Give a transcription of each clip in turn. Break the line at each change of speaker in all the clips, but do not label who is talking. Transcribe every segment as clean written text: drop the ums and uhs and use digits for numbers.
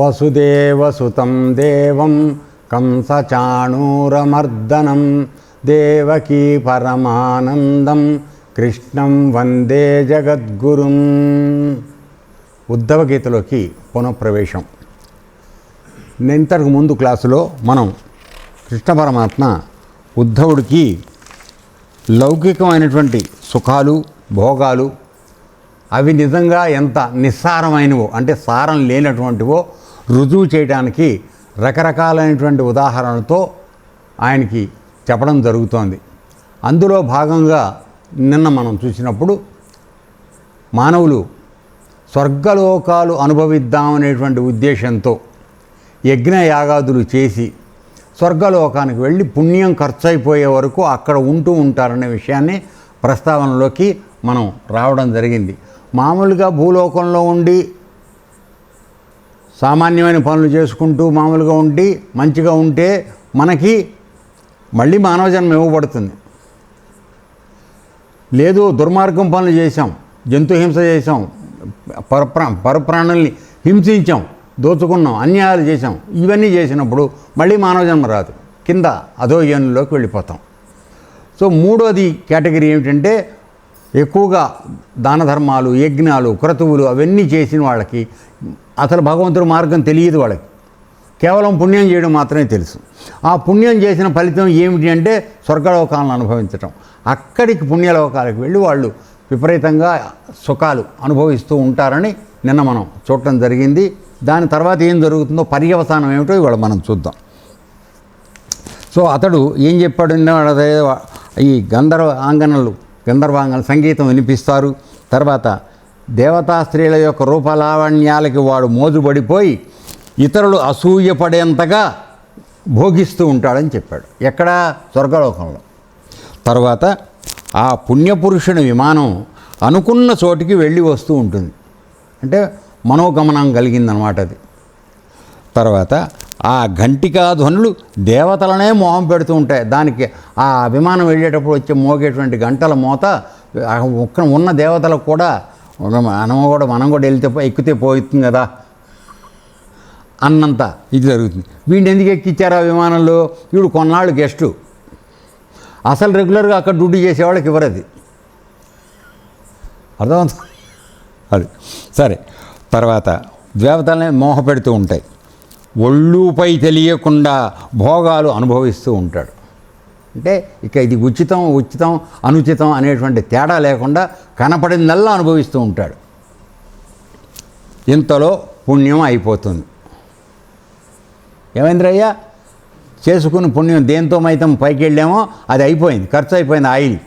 వసుదేవసుతం దేవం కంసచాణూరమర్దనం దేవకీ పరమానందం కృష్ణం వందే జగద్గురుం. ఉద్ధవగీతలోకి పునఃప్రవేశం. ఇంతకు ముందు క్లాసులో మనం కృష్ణ పరమాత్మ ఉద్ధవుడికి లౌకికమైనటువంటి సుఖాలు భోగాలు అవి నిజంగా ఎంత నిస్సారమైనవో అంటే సారం లేనటువంటివో రుజువు చేయడానికి రకరకాలైనటువంటి ఉదాహరణలతో ఆయనకి చెప్పడం జరుగుతోంది. అందులో భాగంగా నిన్న మనం చూసినప్పుడు మానవులు స్వర్గలోకాలు అనుభవిద్దామనేటువంటి ఉద్దేశంతో యజ్ఞయాగాదులు చేసి స్వర్గలోకానికి వెళ్ళి పుణ్యం ఖర్చు అయిపోయే వరకు అక్కడ ఉంటూ ఉంటారనే విషయాన్ని ప్రస్తావనలోకి మనం రావడం జరిగింది. మామూలుగా భూలోకంలో ఉండి సామాన్యమైన పనులు చేసుకుంటూ మామూలుగా ఉండి మంచిగా ఉంటే మనకి మళ్ళీ మానవ జన్మ ఇవ్వబడుతుంది. లేదు దుర్మార్గం పనులు చేసాం, జంతు హింస చేసాం, పరప్రాణుల్ని హింసించాం, దోచుకున్నాం, అన్యాయాలు చేసాం, ఇవన్నీ చేసినప్పుడు మళ్ళీ మానవ జన్మ రాదు, కింద అధోయోనిలోకి వెళ్ళిపోతాం. సో మూడోది కేటగిరీ ఏమిటంటే ఎక్కువగా దాన ధర్మాలు యజ్ఞాలు క్రతువులు అవన్నీ చేసిన వాళ్ళకి అసలు భగవంతుడి మార్గం తెలియదు. వాళ్ళకి కేవలం పుణ్యం చేయడం మాత్రమే తెలుసు. ఆ పుణ్యం చేసిన ఫలితం ఏమిటి అంటే స్వర్గలోకాలను అనుభవించటం. అక్కడికి పుణ్యలోకాలకు వెళ్ళి వాళ్ళు విపరీతంగా సుఖాలు అనుభవిస్తూ ఉంటారని నిన్న మనం చూడటం జరిగింది. దాని తర్వాత ఏం జరుగుతుందో పర్యవసానం ఏమిటో ఇవాళ మనం చూద్దాం. సో అతడు ఏం చెప్పాడు, ఈ గంధర్వాంగనలు సంగీతం వినిపిస్తారు. తర్వాత దేవతా స్త్రీల యొక్క రూపలావణ్యాలకి వాడు మోజుబడిపోయి ఇతరులు అసూయపడేంతగా భోగిస్తూ ఉంటాడని చెప్పాడు. ఎక్కడ? స్వర్గలోకంలో. తర్వాత ఆ పుణ్యపురుషుని విమానం అనుకున్న చోటికి వెళ్ళి వస్తూ ఉంటుంది, అంటే మనోగమనం కలిగిందనమాట అది. తర్వాత ఆ ఘంటికా ధ్వనులు దేవతలనే మోహం పెడుతూ ఉంటాయి. దానికి ఆ విమానం వెళ్ళేటప్పుడు వచ్చే మోగేటువంటి గంటల మోత ఉన్న దేవతలకు కూడా మనం కూడా వెళ్తే ఎక్కితే పోతుంది కదా అన్నంత ఇది జరుగుతుంది. వీడిని ఎందుకు ఎక్కిచ్చారు ఆ విమానంలో? వీడు కొన్నాళ్ళు గెస్టు, అసలు రెగ్యులర్గా అక్కడ డ్యూటీ చేసేవాళ్ళకి ఇవ్వరది. అర్థమవుతుంది అది. సరే, తర్వాత దేవతలనే మోహ పెడుతూ ఉంటాయి. ఒళ్ళుపై తెలియకుండా భోగాలు అనుభవిస్తూ ఉంటాడు. అంటే ఇక ఇది ఉచితం అనుచితం అనేటువంటి తేడా లేకుండా కనపడిందల్లా అనుభవిస్తూ ఉంటాడు. ఇంతలో పుణ్యం అయిపోతుంది. ఏమైందిరయ్యా, చేసుకుని పుణ్యం దేంతో మైతం పైకి వెళ్ళామో అది అయిపోయింది, ఖర్చు అయిపోయింది ఆయిల్.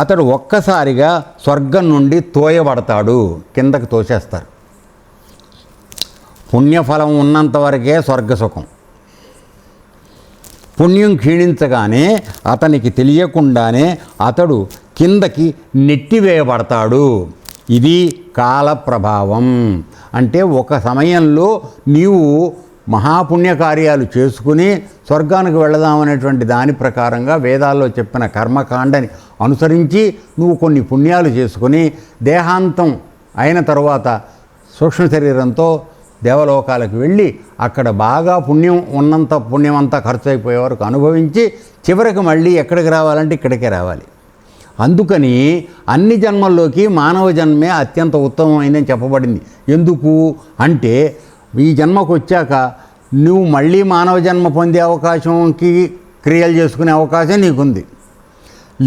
అతడు ఒక్కసారిగా స్వర్గం నుండి తోయబడతాడు, కిందకి తోసేస్తారు. పుణ్యఫలం ఉన్నంతవరకే స్వర్గసుఖం. పుణ్యం క్షీణించగానే అతనికి తెలియకుండానే అతడు కిందకి నెట్టివేయబడతాడు. ఇది కాల ప్రభావం. అంటే ఒక సమయంలో నీవు మహాపుణ్యకార్యాలు చేసుకుని స్వర్గానికి వెళదామనేటువంటి దాని ప్రకారంగా వేదాల్లో చెప్పిన కర్మకాండని అనుసరించి నువ్వు కొన్ని పుణ్యాలు చేసుకుని దేహాంతం అయిన తరువాత సూక్ష్మ శరీరంతో దేవలోకాలకు వెళ్ళి అక్కడ బాగా ఉన్నంత పుణ్యమంతా ఖర్చు అయిపోయే వరకు అనుభవించి చివరికి మళ్ళీ ఎక్కడికి రావాలంటే ఇక్కడికే రావాలి. అందుకని అన్ని జన్మల్లోకి మానవ జన్మే అత్యంత ఉత్తమమైందని చెప్పబడింది. ఎందుకు అంటే ఈ జన్మకు వచ్చాక నువ్వు మళ్ళీ మానవ జన్మ పొందే అవకాశంకి క్రియలు చేసుకునే అవకాశం నీకుంది.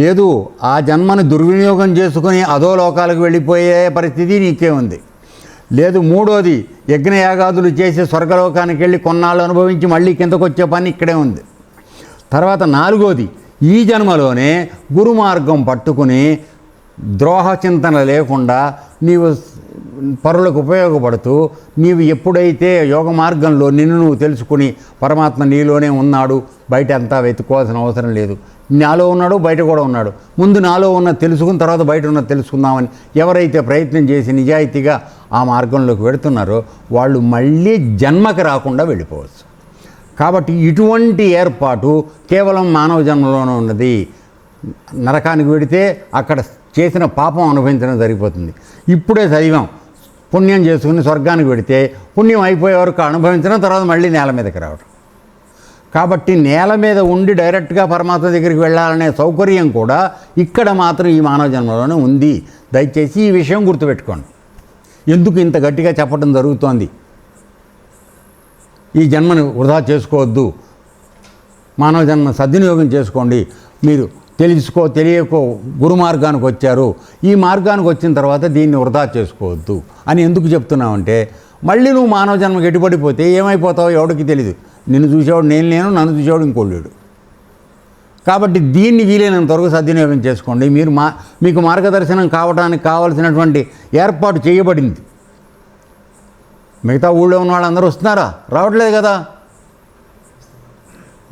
లేదు, ఆ జన్మను దుర్వినియోగం చేసుకుని అధోలోకాలకు వెళ్ళిపోయే పరిస్థితి నీకే ఉంది. లేదు, మూడోది యజ్ఞయాగాదులు చేసి స్వర్గలోకానికి వెళ్ళి కొన్నాళ్ళు అనుభవించి మళ్ళీ కిందకు వచ్చే పని ఇక్కడే ఉంది. తర్వాత నాలుగోది, ఈ జన్మలోనే గురుమార్గం పట్టుకుని ద్రోహ చింతన లేకుండా నీవు పరులకు ఉపయోగపడుతూ నీవు ఎప్పుడైతే యోగ మార్గంలో నిన్ను నువ్వు తెలుసుకుని పరమాత్మ నీలోనే ఉన్నాడు, బయట అంతా వెతుక్కోవాల్సిన అవసరం లేదు, నాలో ఉన్నాడు బయట కూడా ఉన్నాడు, ముందు నాలో ఉన్న తెలుసుకున్న తర్వాత బయట ఉన్నది తెలుసుకుందామని ఎవరైతే ప్రయత్నం చేసి నిజాయితీగా ఆ మార్గంలోకి వెళుతున్నారో వాళ్ళు మళ్ళీ జన్మకి రాకుండా వెళ్ళిపోవచ్చు. కాబట్టి ఇటువంటి ఏర్పాటు కేవలం మానవ జన్మలోనే ఉన్నది. నరకానికి వెడితే అక్కడ చేసిన పాపం అనుభవించడం జరిగిపోతుంది. ఇప్పుడే చదివాం పుణ్యం చేసుకుని స్వర్గానికి పెడితే పుణ్యం అయిపోయే వరకు అనుభవించిన తర్వాత మళ్ళీ నేల మీదకి రావడం. కాబట్టి నేల మీద ఉండి డైరెక్ట్గా పరమాత్మ దగ్గరికి వెళ్ళాలనే సౌకర్యం కూడా ఇక్కడ మాత్రం ఈ మానవ జన్మలోనే ఉంది. దయచేసి ఈ విషయం గుర్తుపెట్టుకోండి. ఎందుకు ఇంత గట్టిగా చెప్పడం జరుగుతోంది? ఈ జన్మను వృధా చేసుకోవద్దు, మానవ జన్మ సద్వినియోగం చేసుకోండి. మీరు తెలియకో గురు మార్గానికి వచ్చారు, ఈ మార్గానికి వచ్చిన తర్వాత దీన్ని వృధా చేసుకోవద్దు అని ఎందుకు చెప్తున్నామంటే, మళ్ళీ నువ్వు మానవ జన్మకి ఎటుపడిపోతే ఏమైపోతావో ఎవడికి తెలియదు. నిన్ను చూసేవాడు నేను లేను, నన్ను చూసేవాడు ఇంకోళ్ళాడు. కాబట్టి దీన్ని వీలైనంత వరకు సద్వినియోగం చేసుకోండి. మీకు మార్గదర్శనం కావడానికి కావలసినటువంటి ఏర్పాటు చేయబడింది. మిగతా ఊళ్ళో ఉన్న వాళ్ళందరూ వస్తున్నారా? రావట్లేదు కదా.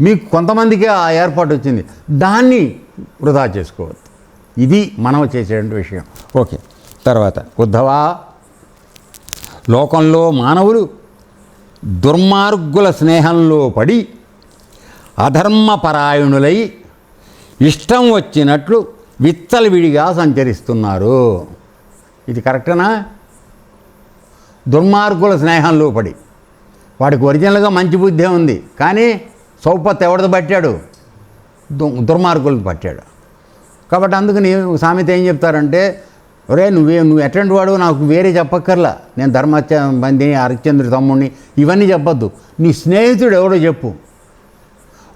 మీకు కొంతమందికి ఆ ఏర్పాటు వచ్చింది, దాన్ని వృధా చేసుకోవద్దు. ఇది మనం చేసేటువంటి విషయం. ఓకే. తర్వాత ఉద్ధవా, లోకంలో మానవులు దుర్మార్గుల స్నేహంలో పడి అధర్మపరాయణులై ఇష్టం వచ్చినట్లు విచ్చలవిడిగా సంచరిస్తున్నారు. ఇది కరెక్టేనా? దుర్మార్గుల స్నేహంలో పడి, వాడికి ఒరిజినల్గా మంచి బుద్ధి ఉంది, కానీ సౌపత్ ఎవరిది పట్టాడు? దుర్మార్గులది పట్టాడు. కాబట్టి అందుకని సామెత ఏం చెప్తారంటే, ఒరే నువ్వు ఎట్లాంటి వాడు నాకు వేరే చెప్పక్కర్లా, నేను ధర్మబంధిని, హరిశ్చంద్రుడి తమ్ముడిని, ఇవన్నీ చెప్పొద్దు, నీ స్నేహితుడు ఎవడో చెప్పు,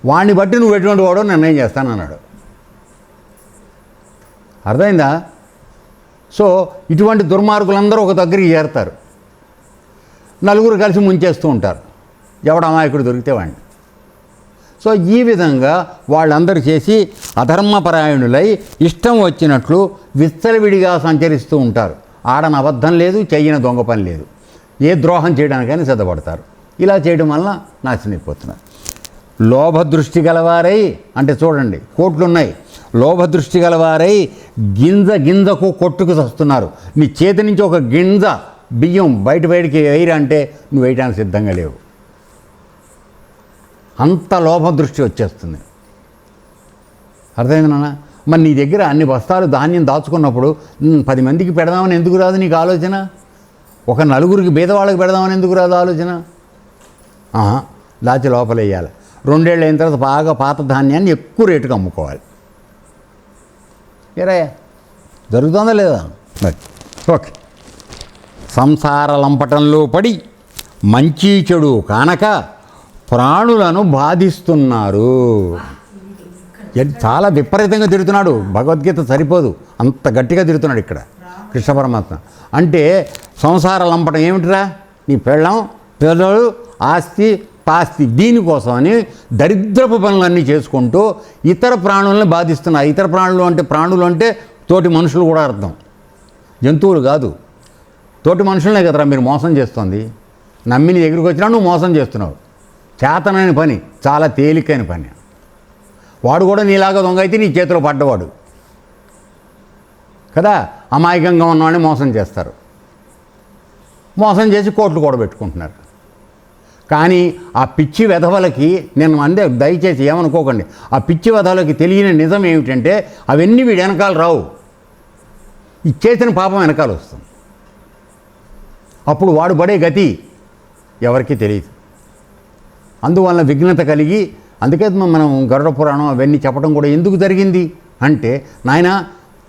వాడిని బట్టి నువ్వు ఎటువంటి వాడో నిర్ణయం చేస్తానన్నాడు. అర్థమైందా? సో ఇటువంటి దుర్మార్గులందరూ ఒక దగ్గరికి చేరతారు, నలుగురు కలిసి ముంచేస్తూ ఉంటారు, ఎవడు అమాయకుడు దొరికితే వాడిని. సో ఈ విధంగా వాళ్ళందరూ చేసి అధర్మపరాయణులై ఇష్టం వచ్చినట్లు విచ్చలవిడిగా సంచరిస్తూ ఉంటారు. ఆడన అబద్ధం లేదు, చెయ్యన దొంగ పని లేదు, ఏ ద్రోహం చేయడానికైనా సిద్ధపడతారు. ఇలా చేయడం వల్ల నాశనమైపోతున్నారు. లోభదృష్టి గలవారై, అంటే చూడండి కోట్లున్నాయి, లోభదృష్టి గలవారై గింజకు కొట్టుకు వస్తున్నారు. నీ చేతి నుంచి ఒక గింజ బియ్యం బయటికి వేయరా అంటే నువ్వు వేయడానికి సిద్ధంగా లేవు. అంత లోభ దృష్టి వచ్చేస్తుంది. అర్థమైంది నాన్న? మరి నీ దగ్గర అన్ని బస్తాలు ధాన్యం దాచుకున్నప్పుడు 10 మందికి పెడదామని ఎందుకు రాదు నీకు ఆలోచన? ఒక నలుగురికి బీదవాళ్ళకి పెడదామని ఎందుకు రాదు ఆలోచన? దాచి లోపల వేయాలి. 2 ఏళ్ళు అయిన తర్వాత బాగా పాత ధాన్యాన్ని ఎక్కువ రేటుకి అమ్ముకోవాలి. ఏరాయా జరుగుతుందా లేదా? మరి ఓకే. సంసార లంపటంలో పడి మంచి చెడు కానక ప్రాణులను బాధిస్తున్నారు. చాలా విపరీతంగా తిడుతున్నాడు. భగవద్గీత సరిపోదు, అంత గట్టిగా తిడుతున్నాడు ఇక్కడ కృష్ణ పరమాత్మ. అంటే సంసార లంపటం ఏమిటిరా? నీ పెళ్ళం, పిల్లలు, ఆస్తి పాస్తి, దీనికోసమని దరిద్రపు పనులన్నీ చేసుకుంటూ ఇతర ప్రాణులను బాధిస్తున్నారు. ఇతర ప్రాణులు అంటే తోటి మనుషులు కూడా అర్థం, జంతువులు కాదు. తోటి మనుషులనే కదరా మీరు మోసం చేస్తుంది. నమ్మి నీ దగ్గరికి వచ్చినా నువ్వు మోసం చేస్తున్నావు. చేతనైన పని, చాలా తేలికైన పని. వాడు కూడా నీలాగా దొంగ అయితే నీ చేతిలో పడ్డవాడు కదా. అమాయకంగా ఉన్నవాడిని మోసం చేస్తారు, మోసం చేసి కోట్లు కూడా పెట్టుకుంటున్నారు. కానీ ఆ పిచ్చి వెధవలకి నేను అందే, దయచేసి ఏమనుకోకండి, ఆ పిచ్చి వెధవలకి తెలియని నిజం ఏమిటంటే అవన్నీ వీడు వెనకాల రావు, ఈ చేసిన పాపం వెనకాల వస్తుంది. అప్పుడు వాడు పడే గతి ఎవరికీ తెలియదు. అందువల్ల విఘ్నత కలిగి, అందుకే మనం గరుడ పురాణం అవన్నీ చెప్పడం కూడా ఎందుకు జరిగింది అంటే, నాయన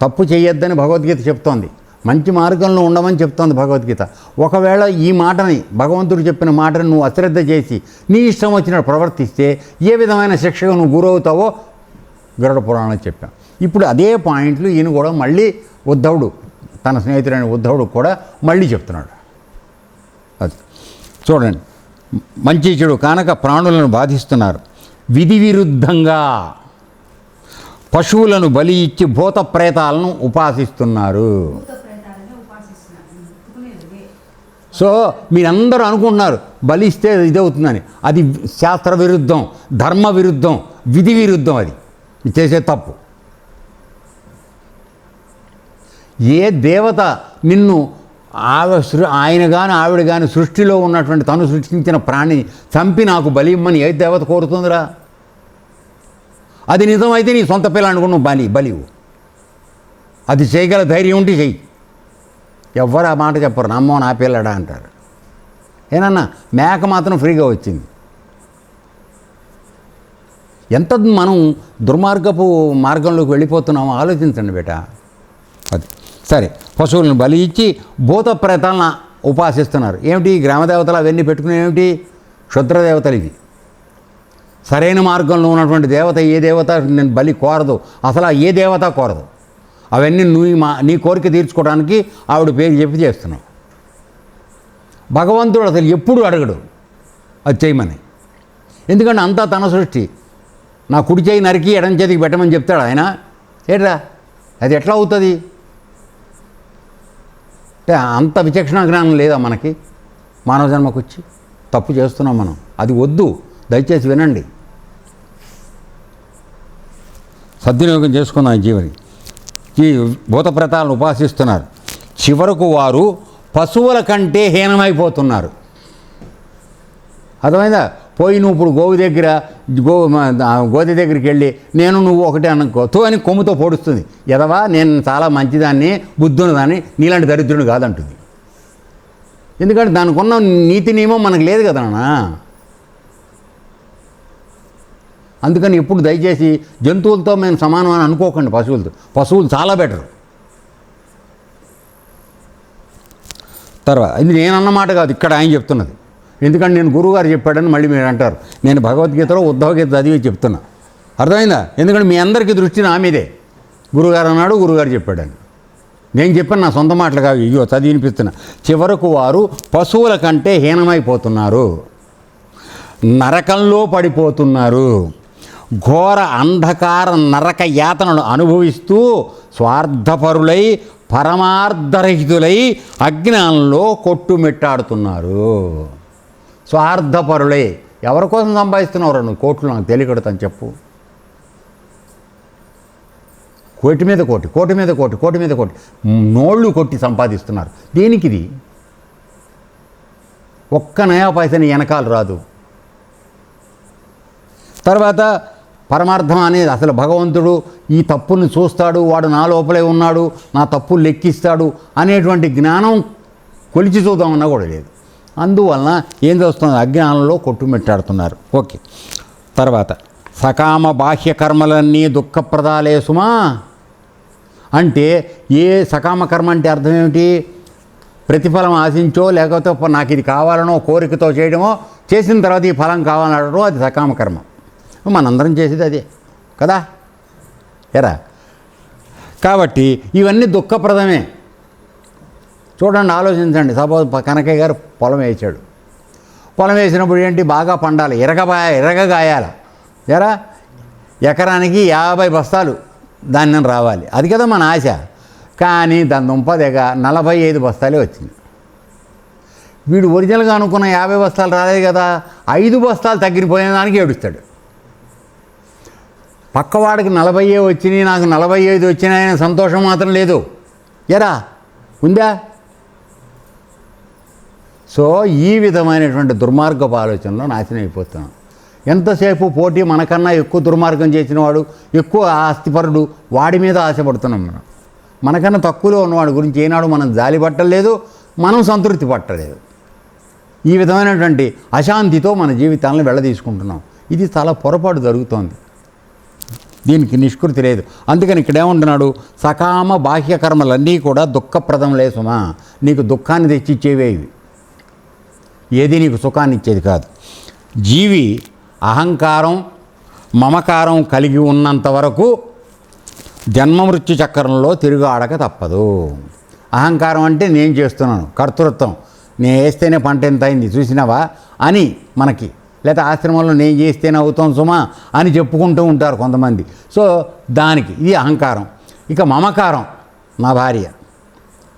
తప్పు చేయొద్దని భగవద్గీత చెప్తోంది, మంచి మార్గంలో ఉండమని చెప్తోంది భగవద్గీత. ఒకవేళ ఈ మాటని, భగవంతుడు చెప్పిన మాటని నువ్వు అశ్రద్ధ చేసి నీ ఇష్టం వచ్చినట్టు ప్రవర్తిస్తే ఏ విధమైన శిక్షకు నువ్వు గురవుతావో గరుడ పురాణం చెప్పాం. ఇప్పుడు అదే పాయింట్లు ఈయన కూడా మళ్ళీ ఉద్ధవుడు, తన స్నేహితుడైన ఉద్ధవుడు కూడా మళ్ళీ చెప్తున్నాడు. అది చూడండి, మంచి చెడు కానక ప్రాణులను బాధిస్తున్నారు. విధి విరుద్ధంగా పశువులను బలి ఇచ్చి భూత ప్రేతాలను ఉపాసిస్తున్నారు. సో మీరందరూ అనుకుంటున్నారు బలి ఇస్తే ఇదవుతుందని. అది శాస్త్ర విరుద్ధం, ధర్మ విరుద్ధం, విధి విరుద్ధం. అది చేసే తప్పు. ఏ దేవత నిన్ను ఆయన కానీ ఆవిడ కానీ సృష్టిలో ఉన్నటువంటి తను సృష్టించిన ప్రాణిని చంపి నాకు బలి ఇమ్మని ఏ దేవత కోరుతుందిరా? అది నిజమైతే నీ సొంత పిల్ల అనుకుని నువ్వు బలివు. అది చేయగల ధైర్యం ఉంటే చెయ్యి, ఎవ్వరు ఆ మాట చెప్పరు, నమ్మో నా పిల్లడా అంటారు. ఏనన్నా మేక మాత్రం ఫ్రీగా వచ్చింది. ఎంత మనం దుర్మార్గపు మార్గంలోకి వెళ్ళిపోతున్నామో ఆలోచించండి బేట. అది సరే, పశువులను బలి ఇచ్చి భూత ప్రేతాలను ఉపాసిస్తున్నారు. ఏమిటి గ్రామదేవతలు అవన్నీ పెట్టుకునే ఏమిటి? క్షుద్రదేవతలు ఇవి. సరైన మార్గంలో ఉన్నటువంటి దేవత ఏ దేవత నేను బలి కోరదు, అసలు ఏ దేవత కోరదు. అవన్నీ నీ కోరిక తీర్చుకోవడానికి ఆవిడ పేరు చెప్పి చేస్తున్నావు. భగవంతుడు అసలు ఎప్పుడు అడగడు అది చేయమని. ఎందుకంటే అంతా తన సృష్టి. నా కుడి చేయి నరికి ఎడం చేతికి పెట్టమని చెప్తాడు ఆయన. ఏట్రా అది ఎట్లా అవుతుంది? అంటే అంత విచక్షణ జ్ఞానం లేదా మనకి? మానవ జన్మకు వచ్చి తప్పు చేస్తున్నాం మనం. అది వద్దు, దయచేసి వినండి. సద్వినియోగం చేసుకుందాం ఈ జీవని. ఈ భూతప్రేతాలను ఉపాసిస్తున్నారు. చివరకు వారు పశువుల కంటే హీనమైపోతున్నారు. అర్థమైందా? పోయి నువ్వు ఇప్పుడు గోది దగ్గరికి వెళ్ళి నేను నువ్వు ఒకటే అనుకో అని కొమ్ముతో పొడుస్తుంది. ఎదవా నేను చాలా మంచిదాన్ని, బుద్ధున్నదాన్ని, నీలాంటి దరిద్రుని కాదంటుంది. ఎందుకంటే దానికి ఉన్న నీతి నియమం మనకు లేదు కదా నాన్న. అందుకని ఇప్పుడు దయచేసి జంతువులతో మేము సమానం అని అనుకోకండి. పశువులు చాలా బెటర్. తర్వాత ఇది నేనన్నమాట కాదు, ఇక్కడ ఆయన చెప్తున్నది. ఎందుకంటే నేను గురువుగారు చెప్పాడని మళ్ళీ మీరు అంటారు. నేను భగవద్గీతలో ఉద్ధవగీత చదివి చెప్తున్నా. అర్థమైందా? ఎందుకంటే మీ అందరికీ దృష్టి నా మీదే. గురువుగారు అన్నాడు, గురువుగారు చెప్పాడని. నేను చెప్పాను, నా సొంత మాటలు కాదు. ఇయ్యో చదివి వినిపిస్తున్నా. చివరకు వారు పశువుల కంటే హీనమైపోతున్నారు, నరకంలో పడిపోతున్నారు, ఘోర అంధకార నరక యాతనను అనుభవిస్తూ స్వార్థపరులై పరమార్థరహితులై అజ్ఞానంలో కొట్టుమిట్టాడుతున్నారు. స్వార్థపరులై ఎవరి కోసం సంపాదిస్తున్నారు నువ్వు కోట్లు? నాకు తెలియకూడదని చెప్పు. కోటి మీద కోటి, కోటి మీద కోటి, కోటి మీద కోటి నోళ్ళు కొట్టి సంపాదిస్తున్నారు. దేనికిది? ఒక్క నయా పైసని వెనకాల రాదు. తర్వాత పరమార్థం అనేది అసలు భగవంతుడు ఈ తప్పుని చూస్తాడు, వాడు నా లోపలే ఉన్నాడు, నా తప్పులు లెక్కిస్తాడు అనేటువంటి జ్ఞానం కొలిచి చూద్దామన్నా కూడా లేదు. అందువలన ఏం చేస్తుంది? అజ్ఞానంలో కొట్టుమిట్టాడుతున్నారు. ఓకే. తర్వాత సకామ బాహ్య కర్మలన్నీ దుఃఖప్రదాలే సుమా. అంటే ఏ సకామ కర్మ అంటే అర్థం ఏమిటి? ప్రతిఫలం ఆశించో లేకపోతే నాకు ఇది కావాలనో కోరికతో చేయడమో, చేసిన తర్వాత ఈ ఫలం కావాలనడమో అది సకామ కర్మ. మనందరం చేసేది అదే కదా ఎరా. కాబట్టి ఇవన్నీ దుఃఖప్రదమే. చూడండి, ఆలోచించండి. సపోజ్ కనకయ్య గారు పొలం వేసాడు. పొలం వేసినప్పుడు ఏంటి? బాగా పండాలి, ఎరగగాయాల ఎరా. ఎకరానికి 50 బస్తాలు ధాన్యం రావాలి, అది కదా మన ఆశ. కానీ దాని దుంపదెగ 45 బస్తాలే వచ్చింది. వీడు ఒరిజినల్గా అనుకున్న 50 బస్తాలు రాలేదు కదా, 5 బస్తాలు తగ్గిపోయిన దానికి ఏడుస్తాడు. పక్కవాడికి 40 వచ్చినాయి, నాకు 45 వచ్చినాయనే సంతోషం మాత్రం లేదు ఎరా, ఉందా? సో ఈ విధమైనటువంటి దుర్మార్గపు ఆలోచనలో నాశనం అయిపోతున్నాం. ఎంతసేపు పోటీ, మనకన్నా ఎక్కువ దుర్మార్గం చేసిన వాడు, ఎక్కువ ఆస్తిపరుడు, వాడి మీద ఆశపడుతున్నాం మనం. మనకన్నా తక్కువలో ఉన్నవాడి గురించి ఏనాడు మనం జాలి పట్టలేదు, మనం సంతృప్తి పట్టలేదు. ఈ విధమైనటువంటి అశాంతితో మన జీవితాలను వెళ్ళదీసుకుంటున్నాం. ఇది చాలా పొరపాటు జరుగుతోంది. దీనికి నిష్కృతి లేదు. అందుకని ఇక్కడ ఏమంటున్నాడు? సకామ బాహ్య కర్మలన్నీ కూడా దుఃఖప్రదంలే సుమా. నీకు దుఃఖాన్ని తెచ్చిచ్చేవే ఇవి, ఏది నీకు సుఖాన్ని ఇచ్చేది కాదు. జీవి అహంకారం మమకారం కలిగి ఉన్నంత వరకు జన్మమృత్యు చక్రంలో తిరుగాడక తప్పదు. అహంకారం అంటే నేను చేస్తున్నాను, కర్తృత్వం, నేను వేస్తేనే పంట ఎంత అయింది చూసినావా అని మనకి, లేదా ఆశ్రమంలో నేను చేస్తేనే అవుతాం సుమా అని చెప్పుకుంటూ ఉంటారు కొంతమంది. సో దానికి ఇది అహంకారం. ఇక మమకారం, నా భార్య,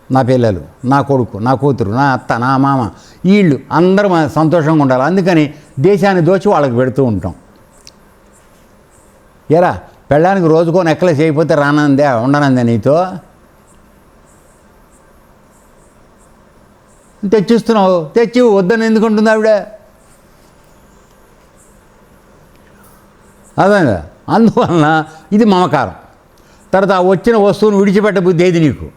నా పిల్లలు, నా కొడుకు, నా కూతురు, నా అత్త, నా మామ, వీళ్ళు అందరూ సంతోషంగా ఉండాలి. అందుకని దేశాన్ని దోచి వాళ్ళకి పెడుతూ ఉంటాం. ఎరా పెళ్ళానికి రోజుకో నెక్కలేసి అయిపోతే రానందే ఉండనందే నీతో తెచ్చిస్తున్నావు, తెచ్చి వద్దని ఎందుకు ఉంటుంది ఆవిడ? అదేగా. అందువలన ఇది మమకారం. తర్వాత వచ్చిన వస్తువును విడిచిపెట్ట బుద్ధి ఏది నీకు?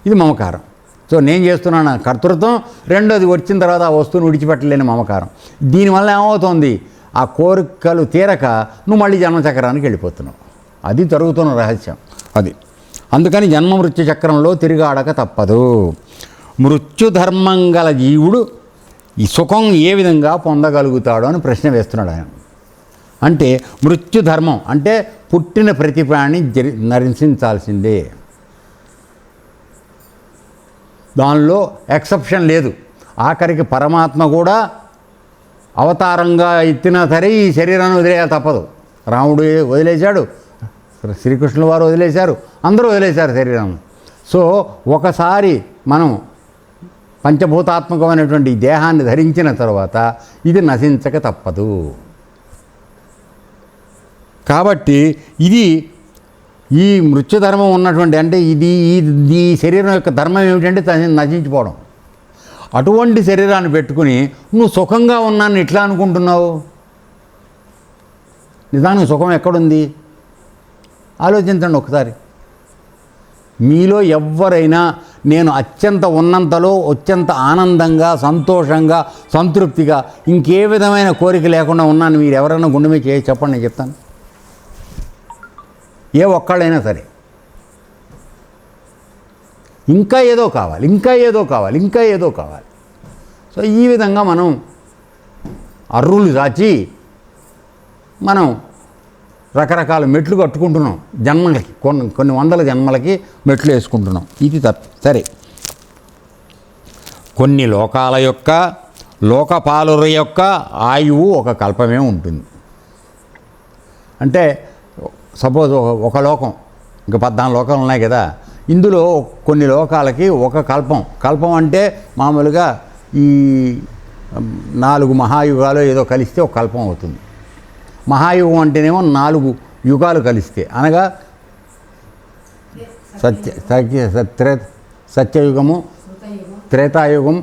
ఇది మమకారం. సో నేను చేస్తున్నాను కర్తృత్వం, రెండోది వచ్చిన తర్వాత ఆ వస్తువుని విడిచిపెట్టలేని మమకారం. దీనివల్ల ఏమవుతుంది, ఆ కోరికలు తీరక నువ్వు మళ్ళీ జన్మచక్రానికి వెళ్ళిపోతున్నావు. అది జరుగుతున్న రహస్యం అది. అందుకని జన్మ మృత్యు చక్రంలో తిరిగాడక తప్పదు. మృత్యుధర్మం గల జీవుడు ఈ సుఖం ఏ విధంగా పొందగలుగుతాడో అని ప్రశ్న వేస్తున్నాడు ఆయన. అంటే మృత్యుధర్మం అంటే పుట్టిన ప్రతి ప్రాణి నశించాల్సిందే, దానిలో ఎక్సెప్షన్ లేదు. ఆఖరికి పరమాత్మ కూడా అవతారంగా ఎత్తినా సరే ఈ శరీరాన్ని వదిలేయాలి తప్పదు. రాముడు వదిలేశాడు, శ్రీకృష్ణుల వారు వదిలేశారు, అందరూ వదిలేశారు శరీరం. సో ఒకసారి మనం పంచభూతాత్మకమైనటువంటి దేహాన్ని ధరించిన తర్వాత ఇది నశించక తప్పదు. కాబట్టి ఇది ఈ మృత్యుధర్మం ఉన్నటువంటి, అంటే ఈ శరీరం యొక్క ధర్మం ఏమిటంటే నశించిపోవడం. అటువంటి శరీరాన్ని పెట్టుకుని నువ్వు సుఖంగా ఉన్నాను ఎట్లా అనుకుంటున్నావు? నిజానికి సుఖం ఎక్కడుంది ఆలోచించండి ఒకసారి. మీలో ఎవరైనా నేను అత్యంత ఉన్నంతలో అత్యంత ఆనందంగా, సంతోషంగా, సంతృప్తిగా, ఇంకే విధమైన కోరిక లేకుండా ఉన్నాను మీరు ఎవరైనా గుండె మీద చేసి చెప్పండి, నేను చెప్తాను. ఏ ఒక్కళ్ళైనా సరే ఇంకా ఏదో కావాలి, ఇంకా ఏదో కావాలి, ఇంకా ఏదో కావాలి. సో ఈ విధంగా మనం అర్రులు చాచి మనం రకరకాల మెట్లు కట్టుకుంటున్నాం జన్మలకి, కొన్ని వందల జన్మలకి మెట్లు వేసుకుంటున్నాం. ఇది సరే. కొన్ని లోకాల యొక్క లోకపాలుర యొక్క ఆయువు ఒక కల్పమే ఉంటుంది. అంటే సపోజ్ ఒక లోకం, ఇంకా 14 లోకాలు ఉన్నాయి కదా, ఇందులో కొన్ని లోకాలకి ఒక కల్పం అంటే మామూలుగా ఈ 4 మహాయుగాలు ఏదో కలిస్తే ఒక కల్పం అవుతుంది. మహాయుగం అంటేనేమో 4 యుగాలు కలిస్తే, అనగా సత్యయుగము, త్రేతాయుగం,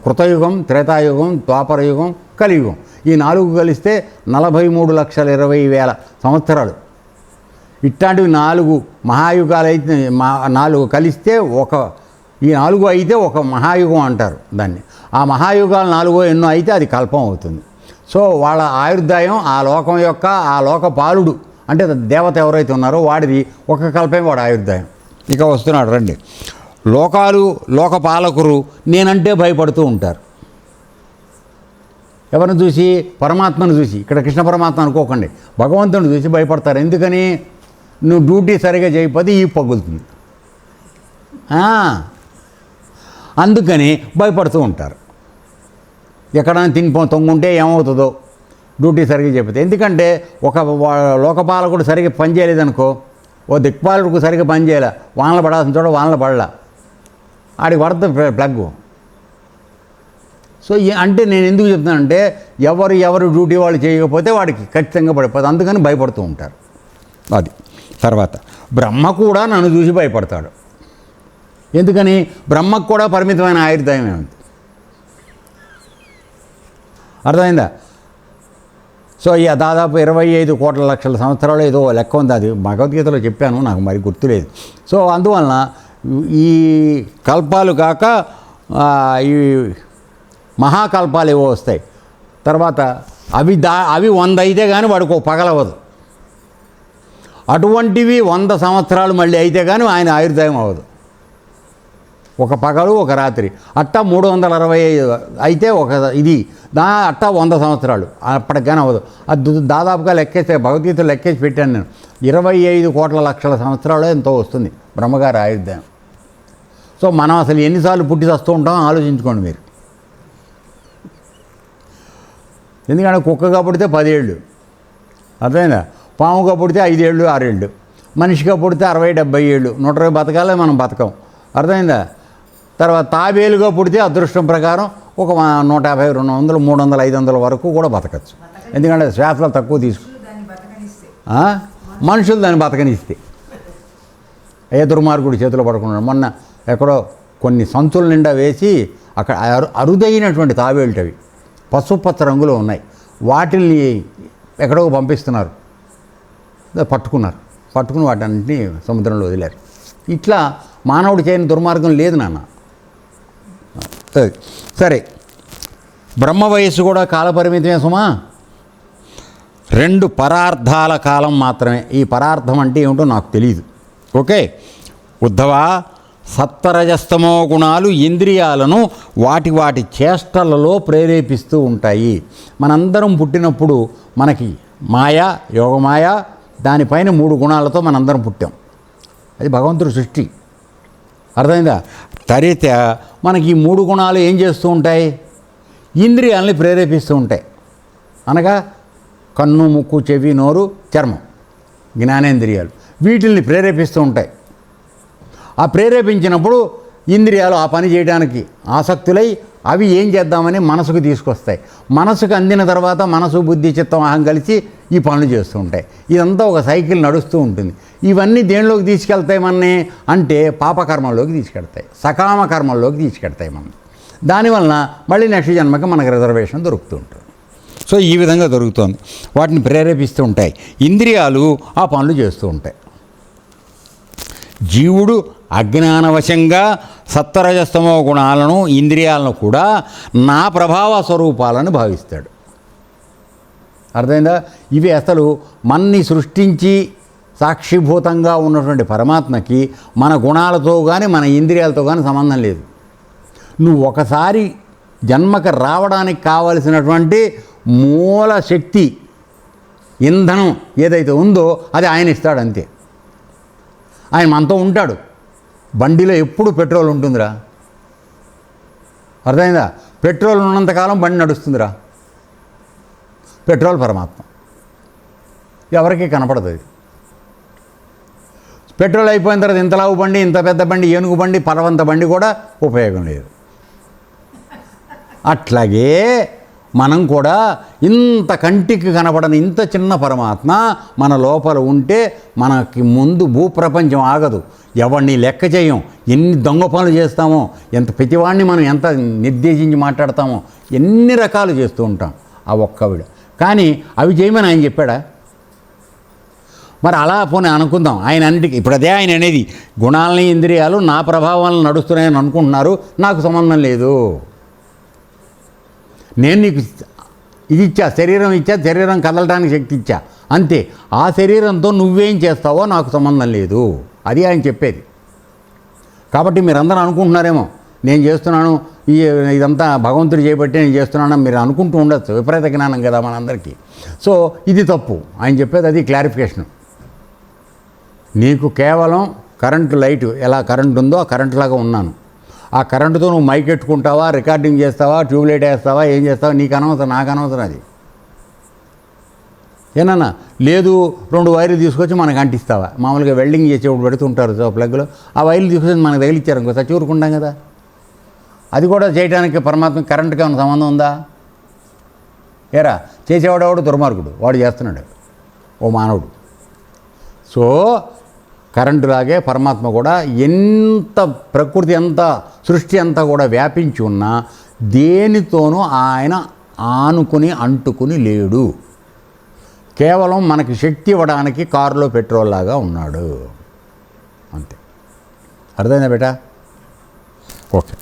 కృతయుగం, త్రేతాయుగం, ద్వాపరయుగం, కలియుగం. ఈ 4 కలిస్తే 43,20,000 సంవత్సరాలు. ఇట్లాంటివి 4 మహాయుగాలు అయితే 4 కలిస్తే ఈ 4 అయితే ఒక మహాయుగం అంటారు దాన్ని. ఆ మహాయుగాలు 4 ఎన్నో అయితే అది కల్పం అవుతుంది. సో వాళ్ళ ఆయుర్దాయం ఆ లోకం యొక్క ఆ లోక పాలుడు అంటే దేవత ఎవరైతే ఉన్నారో వాడిది ఒక కల్పమే వాడు ఆయుర్దాయం. ఇక వస్తున్నాడు రండి. లోకపాలకులు నేనంటే భయపడుతూ ఉంటారు. ఎవరిని చూసి? పరమాత్మను చూసి. ఇక్కడ కృష్ణ పరమాత్మ అనుకోకండి, భగవంతుని చూసి భయపడతారు. ఎందుకని? నువ్వు డ్యూటీ సరిగా చేయకపోతే ఈ పగులుతుంది, అందుకని భయపడుతూ ఉంటారు. ఎక్కడైనా తొంగుంటే ఏమవుతుందో డ్యూటీ సరిగ్గా చెప్పితే. ఎందుకంటే ఒక లోకపాలకుడు సరిగ్గా పని చేయలేదనుకో, ఓ దిక్పాలకుడు సరిగ్గా పని చేయలే, వానలు పడాల్సిన చోట వానలు పడలా, ఆడికి పడుతుంది ప్లగ్. సో అంటే నేను ఎందుకు చెప్తున్నానంటే ఎవరు డ్యూటీ వాళ్ళు చేయకపోతే వాడికి ఖచ్చితంగా పడిపోతుంది, అందుకని భయపడుతూ ఉంటారు. అది తర్వాత బ్రహ్మ కూడా నన్ను చూసి భయపడతాడు. ఎందుకని? బ్రహ్మకు కూడా పరిమితమైన ఆయుర్దాయమే ఉంది. అర్థమైందా? సో దాదాపు 25 కోట్ల లక్షల సంవత్సరాలు ఏదో లెక్క ఉంది, అది భగవద్గీతలో చెప్పాను, నాకు మరి గుర్తులేదు. సో అందువలన ఈ కల్పాలు కాక ఈ మహాకల్పాలు ఏవో వస్తాయి. తర్వాత అవి 100 అయితే కానీ వాడికి పగలవదు. అటువంటివి 100 సంవత్సరాలు మళ్ళీ అయితే కానీ ఆయన ఆయుర్దాయం అవ్వదు. ఒక పగలు ఒక రాత్రి అట్టా 365 అయితే ఇది అట్టా 100 సంవత్సరాలు అప్పటికి కానీ అవ్వదు. అది దాదాపుగా లెక్కేస్తే భగవద్గీతలో లెక్కేసి పెట్టాను నేను. 25 కోట్ల లక్షల సంవత్సరాలు ఎంతో వస్తుంది బ్రహ్మగారి ఆయుర్దాయం. సో మనం అసలు ఎన్నిసార్లు పుట్టి వస్తూ ఉంటామో ఆలోచించుకోండి మీరు. ఎందుకంటే కుక్కగా పుడితే 10 ఏళ్ళు, అర్థమైందా? పాముగా పుడితే 5 ఏళ్ళు 6 ఏళ్ళు, మనిషిగా పుడితే 60-70 ఏళ్ళు, 120 బతకాలే మనం బతకం, అర్థమైందా? తర్వాత తాబేలుగా పుడితే అదృష్టం ప్రకారం ఒక 150, 200, 300, 500 వరకు కూడా బతకచ్చు. ఎందుకంటే శ్వాసలు తక్కువ మనుషులు దాన్ని బతకనిస్తే. ఏ దుర్మార్గుడి చేతిలో పడుకున్నాడు. మొన్న ఎక్కడో కొన్ని సంచుల నిండా వేసి అక్కడ అరుదైనటువంటి తాబేలుటవి పసుపచ్చ రంగులో ఉన్నాయి, వాటిల్ని ఎక్కడో పంపిస్తున్నారు. పట్టుకుని వాటన్నింటినీ సముద్రంలో వదిలారు. ఇట్లా మానవుడు చేయని దుర్మార్గం లేదు నాన్న. సరే, బ్రహ్మ వయస్సు కూడా కాలపరిమితమే సుమా. 2 పరార్థాల కాలం మాత్రమే. ఈ పరార్థం అంటే ఏమిటో నాకు తెలియదు. ఓకే ఉద్ధవ, సత్వరజస్తమో గుణాలు ఇంద్రియాలను వాటి చేష్టలలో ప్రేరేపిస్తూ ఉంటాయి. మనందరం పుట్టినప్పుడు మనకి మాయ, యోగమాయ, దానిపైన 3 గుణాలతో మనందరం పుట్టాం. అది భగవంతుడి సృష్టి. అర్థమైందా? తరిత మనకి ఈ 3 గుణాలు ఏం చేస్తూ ఉంటాయి? ఇంద్రియాలని ప్రేరేపిస్తూ ఉంటాయి. అనగా కన్ను, ముక్కు, చెవి, నోరు, చర్మం, జ్ఞానేంద్రియాలు వీటిల్ని ప్రేరేపిస్తూ ఉంటాయి. ఆ ప్రేరేపించినప్పుడు ఇంద్రియాలు ఆ పని చేయడానికి ఆసక్తులై అవి ఏం చేద్దామని మనసుకు తీసుకొస్తాయి. మనసుకు అందిన తర్వాత మనసు, బుద్ధి, చిత్తం, అహం కలిసి ఈ పనులు చేస్తూ ఉంటాయి. ఇదంతా ఒక సైకిల్ నడుస్తూ ఉంటుంది. ఇవన్నీ దేనిలోకి తీసుకెళ్తాయి మనని అంటే పాపకర్మల్లోకి తీసుకెళ్తాయి, సకామ కర్మల్లోకి తీసుకెళ్తాయి మనం. దానివలన మళ్ళీ నెక్స్ట్ జన్మకి మనకు రిజర్వేషన్ దొరుకుతూ ఉంటుంది. సో ఈ విధంగా దొరుకుతుంది. వాటిని ప్రేరేపిస్తూ ఉంటాయి. ఇంద్రియాలు ఆ పనులు చేస్తూ ఉంటాయి. జీవుడు అజ్ఞానవశంగా సత్వరజస్తమో గుణాలను, ఇంద్రియాలను కూడా నా ప్రభావ స్వరూపాలను భావిస్తాడు. అర్థమైందా? ఇవి అసలు మన్ని సృష్టించి సాక్షిభూతంగా ఉన్నటువంటి పరమాత్మకి మన గుణాలతో కానీ మన ఇంద్రియాలతో కానీ సంబంధం లేదు. నువ్వు ఒకసారి జన్మకి రావడానికి కావలసినటువంటి మూల శక్తి, ఇంధనం ఏదైతే ఉందో అది ఆయన ఇస్తాడు అంతే. ఆయన మనతో ఉంటాడు. బండిలో ఎప్పుడు పెట్రోల్ ఉంటుందిరా. అర్థమైందా? పెట్రోల్ ఉన్నంతకాలం బండి నడుస్తుందిరా. పెట్రోల్ పరమాత్మ, ఎవరికి కనపడదు. అది పెట్రోల్ అయిపోయిన తర్వాత ఇంత లావు బండి, ఇంత పెద్ద బండి, ఏనుగు బండి, పరవంత బండి కూడా ఉపయోగం లేదు. అట్లాగే మనం కూడా ఇంత కంటికి కనపడని ఇంత చిన్న పరమాత్మ మన లోపల ఉంటే మనకి ముందు భూప్రపంచం ఆగదు. ఎవరిని లెక్క చేయం. ఎన్ని దొంగ పనులు చేస్తామో, ఎంత ప్రతివాడిని మనం ఎంత నిర్దేశించి మాట్లాడతామో, ఎన్ని రకాలు చేస్తూ ఉంటాం ఆ ఒక్కవిడ. కానీ అవి చేయమని ఆయన చెప్పాడా? మరి అలా పోనీ అనుకుందాం. ఆయన అన్నిటికీ ఇప్పుడు అదే ఆయన అనేది, గుణాలని ఇంద్రియాలు నా ప్రభావాలను నడుస్తున్నాయని అనుకుంటున్నారు, నాకు సంబంధం లేదు. నేను నీకు ఇది ఇచ్చా, శరీరం ఇచ్చా, శరీరం కదలడానికి శక్తి ఇచ్చా, అంతే. ఆ శరీరంతో నువ్వేం చేస్తావో నాకు సంబంధం లేదు. అది ఆయన చెప్పేది. కాబట్టి మీరందరూ అనుకుంటున్నారేమో నేను చేస్తున్నాను, ఇదంతా భగవంతుడు చేయబట్టి నేను చేస్తున్నాను మీరు అనుకుంటూ ఉండొచ్చు. విపరీత జ్ఞానం కదా మనందరికీ. సో ఇది తప్పు. ఆయన చెప్పేది అది క్లారిఫికేషన్. నీకు కేవలం కరెంటు లైటు ఎలా కరెంటు ఉందో ఆ కరెంటు లాగా ఉన్నాను. ఆ కరెంటుతో నువ్వు మైక్ ఎట్టుకుంటావా, రికార్డింగ్ చేస్తావా, ట్యూబ్లైట్ వేస్తావా, ఏం చేస్తావా నీకు అనవసరం, నాకు అనవసరం. అది ఏనన్నా లేదు 2 వైర్లు తీసుకొచ్చి మనకు అంటిస్తావా? మామూలుగా వెల్డింగ్ చేసేప్పుడు పెడుతుంటారు ప్లగ్లో. ఆ వైర్లు తీసుకొచ్చి మనకు తగిలిచ్చారు ఇంకో చచ్చూరుకుంటాం కదా. అది కూడా చేయడానికి పరమాత్మ కరెంటుకి ఏమైనా సంబంధం ఉందా? ఏరా చేసేవాడేవాడు దుర్మార్గుడు, వాడు చేస్తున్నాడు ఓ మానవుడు. సో కరెంటులాగే పరమాత్మ కూడా ఎంత ప్రకృతి ఎంత సృష్టి అంతా కూడా వ్యాపించి ఉన్నా దేనితోనూ ఆయన ఆనుకుని అంటుకుని లేడు. కేవలం మనకి శక్తి ఇవ్వడానికి కారులో పెట్రోల్ లాగా ఉన్నాడు అంతే. అర్థమైందా బేటా? ఓకే.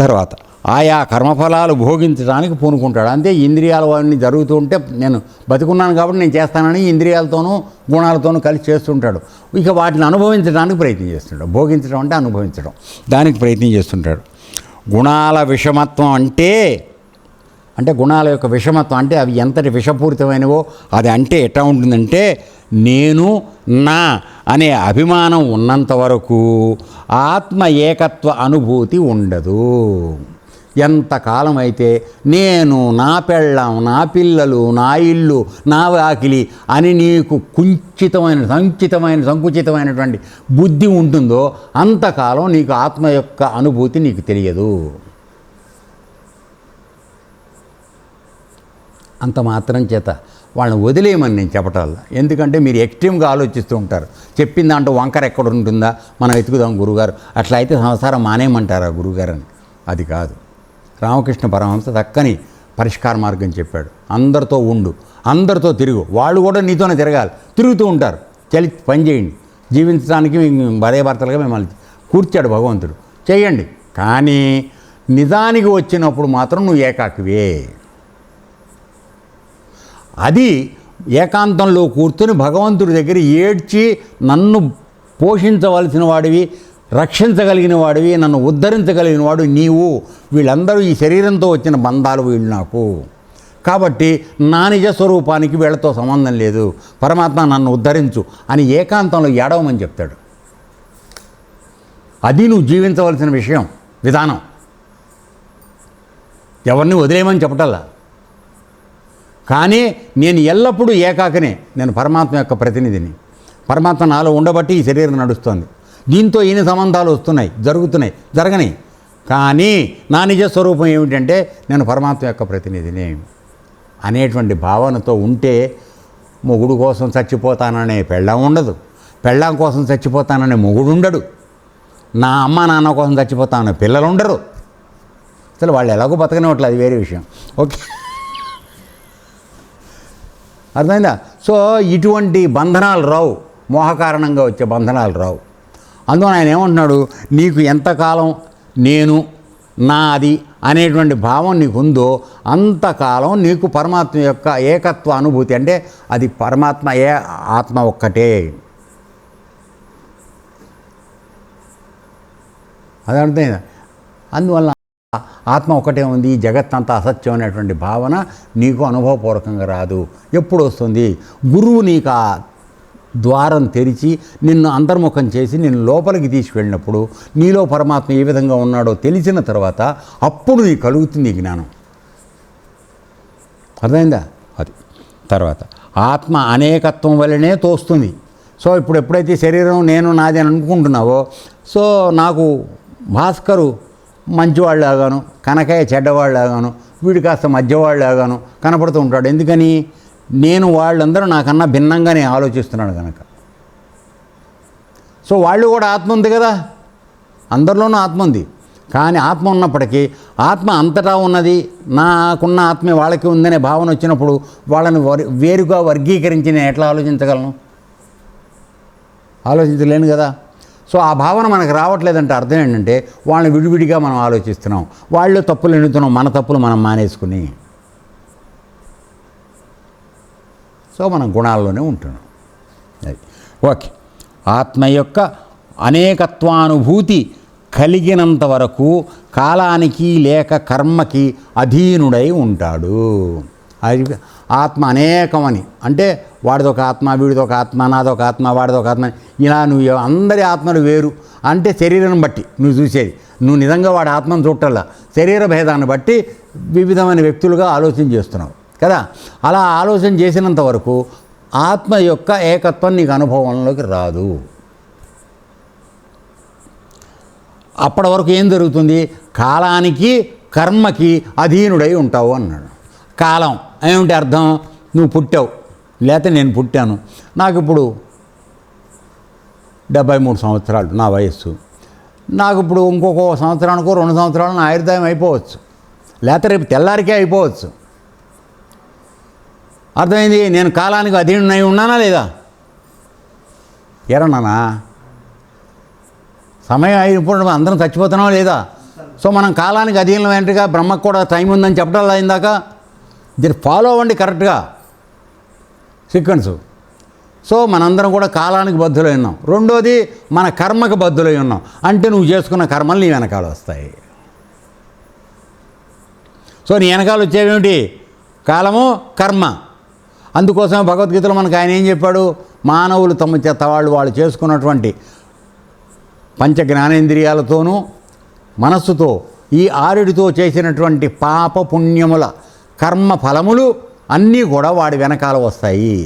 తర్వాత ఆయా కర్మఫలాలు భోగించడానికి పూనుకుంటాడు అంతే. ఇంద్రియాలు అవన్నీ జరుగుతూ ఉంటే నేను బతికున్నాను కాబట్టి నేను చేస్తానని ఇంద్రియాలతోనూ గుణాలతోనూ కలిసి చేస్తుంటాడు. ఇక వాటిని అనుభవించడానికి ప్రయత్నం చేస్తుంటాడు. భోగించడం అంటే అనుభవించడం, దానికి ప్రయత్నం చేస్తుంటాడు. గుణాల విషమత్వం అంటే గుణాల యొక్క విషమత్వం అంటే అవి ఎంతటి విషపూరితమైనవో అది అంటే ఎట్లా ఉంటుందంటే, నేను నా అనే అభిమానం ఉన్నంత వరకు ఆత్మ ఏకత్వ అనుభూతి ఉండదు. ఎంతకాలం అయితే నేను, నా పెళ్ళాం, నా పిల్లలు, నా ఇల్లు, నా వాకిలి అని నీకు సంకుచితమైనటువంటి బుద్ధి ఉంటుందో అంతకాలం నీకు ఆత్మ యొక్క అనుభూతి నీకు తెలియదు. అంత మాత్రం చేత వాళ్ళని వదిలేయమని నేను చెప్పటాల. ఎందుకంటే మీరు ఎక్స్ట్రీమ్గా ఆలోచిస్తూ ఉంటారు. చెప్పిన దాంట్లో వంకర ఎక్కడ ఉంటుందా మనం వెతుకుదాం గురుగారు, అట్లా అయితే సంసారం మానేయమంటారా గురుగారు అని. అది కాదు. రామకృష్ణ పరమహంస చక్కని పరిష్కార మార్గం చెప్పాడు. అందరితో ఉండు, అందరితో తిరుగు, వాళ్ళు కూడా నీతోనే తిరగాలి. తిరుగుతూ ఉంటారు, పని చేయండి. జీవించడానికి భార్యాభర్తలుగా మిమ్మల్ని కూర్చాడు భగవంతుడు, చేయండి. కానీ నిజానికి వచ్చినప్పుడు మాత్రం నువ్వు ఏకాకివే. అది ఏకాంతంలో కూర్చొని భగవంతుడి దగ్గర ఏడ్చి నన్ను పోషించవలసిన వాడివి, రక్షించగలిగిన వాడివి, నన్ను ఉద్ధరించగలిగిన వాడు నీవు. వీళ్ళందరూ ఈ శరీరంతో వచ్చిన బంధాలు వీళ్ళు నాకు. కాబట్టి నా నిజ స్వరూపానికి వీళ్ళతో సంబంధం లేదు, పరమాత్మ నన్ను ఉద్ధరించు అని ఏకాంతంలో ఏడవమని చెప్తాడు. అది నువ్వు జీవించవలసిన విషయం, విధానం. ఎవరిని వదిలేయమని చెప్పటల్లా. కానీ నేను ఎల్లప్పుడూ ఏకాకనే, నేను పరమాత్మ యొక్క ప్రతినిధిని. పరమాత్మ నాలో ఉండబట్టి ఈ శరీరం నడుస్తుంది. దీంతో ఈయన సంబంధాలు వస్తున్నాయి, జరుగుతున్నాయి, జరగని. కానీ నా నిజ స్వరూపం ఏమిటంటే నేను పరమాత్మ యొక్క ప్రతినిధిని అనేటువంటి భావనతో ఉంటే మొగుడు కోసం చచ్చిపోతాననే పెళ్ళాం ఉండదు, పెళ్ళాం కోసం చచ్చిపోతాననే మొగుడు ఉండడు, నా అమ్మ నాన్న కోసం చచ్చిపోతాననే పిల్లలు ఉండరు. అసలు వాళ్ళు ఎలాగో బతకనివ్వట్లేదు, అది వేరే విషయం. ఓకే, అర్థమైందా? సో ఇటువంటి బంధనాలు రావు, మోహకారణంగా వచ్చే బంధనాలు రావు. అందువల్ల ఆయన ఏమంటున్నాడు, నీకు ఎంతకాలం నేను నాది అనేటువంటి భావం నీకు ఉందో అంతకాలం నీకు పరమాత్మ యొక్క ఏకత్వ అనుభూతి, అంటే అది పరమాత్మ ఆత్మ ఒక్కటే. అది అర్థమైందా? అందువల్ల ఆత్మ ఒకటే ఉంది, ఈ జగత్తంతా అసత్యం అనేటువంటి భావన నీకు అనుభవపూర్వకంగా రాదు. ఎప్పుడు వస్తుంది? గురువు నీకు ఆ ద్వారం తెరిచి నిన్ను అంతర్ముఖం చేసి నిన్ను లోపలికి తీసుకెళ్ళినప్పుడు నీలో పరమాత్మ ఏ విధంగా ఉన్నాడో తెలిసిన తర్వాత అప్పుడు నీకు కలుగుతుంది జ్ఞానం. అర్థమైందా? అది తర్వాత ఆత్మ అనేకత్వం వల్లనే తోస్తుంది. సో ఇప్పుడు ఎప్పుడైతే శరీరం నేను నాది అని అనుకుంటున్నావో, సో నాకు భాస్కరు మంచివాళ్ళలాగాను, కనకయ్య చెడ్డవాళ్ళలాగాను, వీడు కాస్త మధ్యవాళ్ళలాగాను కనపడుతూ ఉంటాడు. ఎందుకని? నేను వాళ్ళందరూ నాకన్నా భిన్నంగానే ఆలోచిస్తున్నాడు కనుక. సో వాళ్ళు కూడా ఆత్మ ఉంది కదా, అందరిలోనూ ఆత్మ ఉంది. కానీ ఆత్మ ఉన్నప్పటికీ ఆత్మ అంతటా ఉన్నది, నాకున్న ఆత్మే వాళ్ళకి ఉందనే భావన వచ్చినప్పుడు వాళ్ళని వేరుగా వర్గీకరించి నేను ఎట్లా ఆలోచించగలను? ఆలోచించలేను కదా. సో ఆ భావన మనకు రావట్లేదంటే అర్థం ఏంటంటే వాళ్ళని విడివిడిగా మనం ఆలోచిస్తున్నాం, వాళ్ళు తప్పులు ఎన్నుతున్నాం, మన తప్పులు మనం మానేసుకుని. సో మనం గుణాల్లోనే ఉంటున్నాం. అది ఓకే. ఆత్మ యొక్క అనేకత్వానుభూతి కలిగినంత వరకు కాలానికి లేక కర్మకి అధీనుడై ఉంటాడు. అది ఆత్మ అనేకమని అంటే వాడిదొక ఆత్మ, వీడిదొక ఆత్మ, నాదొక ఆత్మ, వాడిదొక ఆత్మ, ఇలా నువ్వు అందరి ఆత్మలు వేరు అంటే శరీరం బట్టి నువ్వు చూసేది. నువ్వు నిజంగా వాడి ఆత్మను చూడటల్లా, శరీర భేదాన్ని బట్టి వివిధమైన వ్యక్తులుగా ఆలోచన చేస్తున్నావు కదా. అలా ఆలోచన చేసినంత వరకు ఆత్మ యొక్క ఏకత్వం నీకు అనుభవంలోకి రాదు. అప్పటి వరకు ఏం జరుగుతుంది? కాలానికి కర్మకి అధీనుడై ఉంటావు అన్నాడు. కాలం ఏమిటి అర్థం? నువ్వు పుట్టావు, లేకపోతే నేను పుట్టాను, నాకు ఇప్పుడు 73 సంవత్సరాలు నా వయస్సు, నాకు ఇప్పుడు ఇంకొక సంవత్సరానికో 2 సంవత్సరాలు నా ఆయుర్దాయం అయిపోవచ్చు, లేకపోతే రేపు తెల్లారికే అయిపోవచ్చు. అర్థమైంది? నేను కాలానికి అధీనుడై ఉన్నానా లేదా? ఎరన్నానా? సమయం అయినప్పుడు అందరం చచ్చిపోతున్నావా లేదా? సో మనం కాలానికి అధీనం ఏంటగా బ్రహ్మకు కూడా టైం ఉందని చెప్పడం ఇందాక. దీన్ని ఫాలో అవ్వండి కరెక్ట్గా సీక్వెన్సు. సో మనందరం కూడా కాలానికి బద్ధులై ఉన్నాం. రెండోది మన కర్మకు బద్ధులై ఉన్నాం. అంటే నువ్వు చేసుకున్న కర్మలు నీ వెనకాల వస్తాయి. సో నీ వెనకాల వచ్చేవేమిటి? కాలము, కర్మ. అందుకోసమే భగవద్గీతలో మనకు ఆయన ఏం చెప్పాడు? మానవులు తమ చేత వాళ్ళు చేసుకున్నటువంటి పంచ జ్ఞానేంద్రియాలతోనూ మనస్సుతో ఈ 6తో చేసినటువంటి పాప పుణ్యముల కర్మ ఫలములు అన్నీ కూడా వాడి వెనకాల వస్తాయి.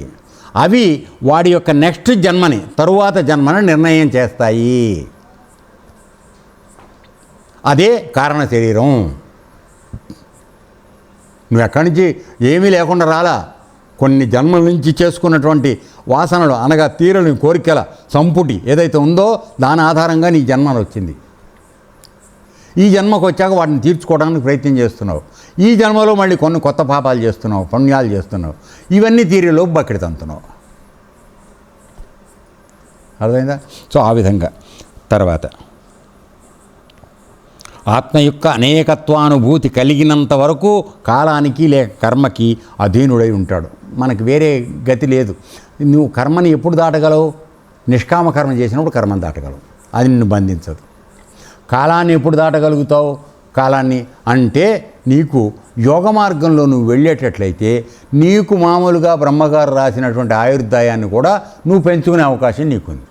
అవి వాడి యొక్క నెక్స్ట్ జన్మని, తరువాత జన్మని నిర్ణయం చేస్తాయి. అదే కారణ శరీరం. నువ్వు ఎక్కడి నుంచి ఏమీ లేకుండా రాలా. కొన్ని జన్మల నుంచి చేసుకున్నటువంటి వాసనలు అనగా తీరని కోరికల సంపుటి ఏదైతే ఉందో దాని ఆధారంగా నీ జన్మను వచ్చింది. ఈ జన్మకు వచ్చాక వాటిని తీర్చుకోవడానికి ప్రయత్నం చేస్తున్నావు. ఈ జన్మలో మళ్ళీ కొన్ని కొత్త పాపాలు చేస్తున్నావు, పుణ్యాలు చేస్తున్నావు. ఇవన్నీ తీరేలోపు బకెట్ తంతున్నావు. అర్థమైందా? సో ఆ విధంగా తర్వాత ఆత్మ యొక్క అనేకత్వానుభూతి కలిగినంత వరకు కాలానికి లేక కర్మకి అధీనుడై ఉంటాడు. మనకి వేరే గతి లేదు. నువ్వు కర్మని ఎప్పుడు దాటగలవు? నిష్కామ కర్మ చేసినప్పుడు కర్మను దాటగలవు, అది నిన్ను బంధించదు. కాలాన్ని ఎప్పుడు దాటగలుగుతావు? కాలాన్ని అంటే నీకు యోగ మార్గంలో నువ్వు వెళ్ళేటట్లయితే నీకు మామూలుగా బ్రహ్మగారు రాసినటువంటి ఆయుర్దాయాన్ని కూడా నువ్వు పెంచుకునే అవకాశం నీకుంది.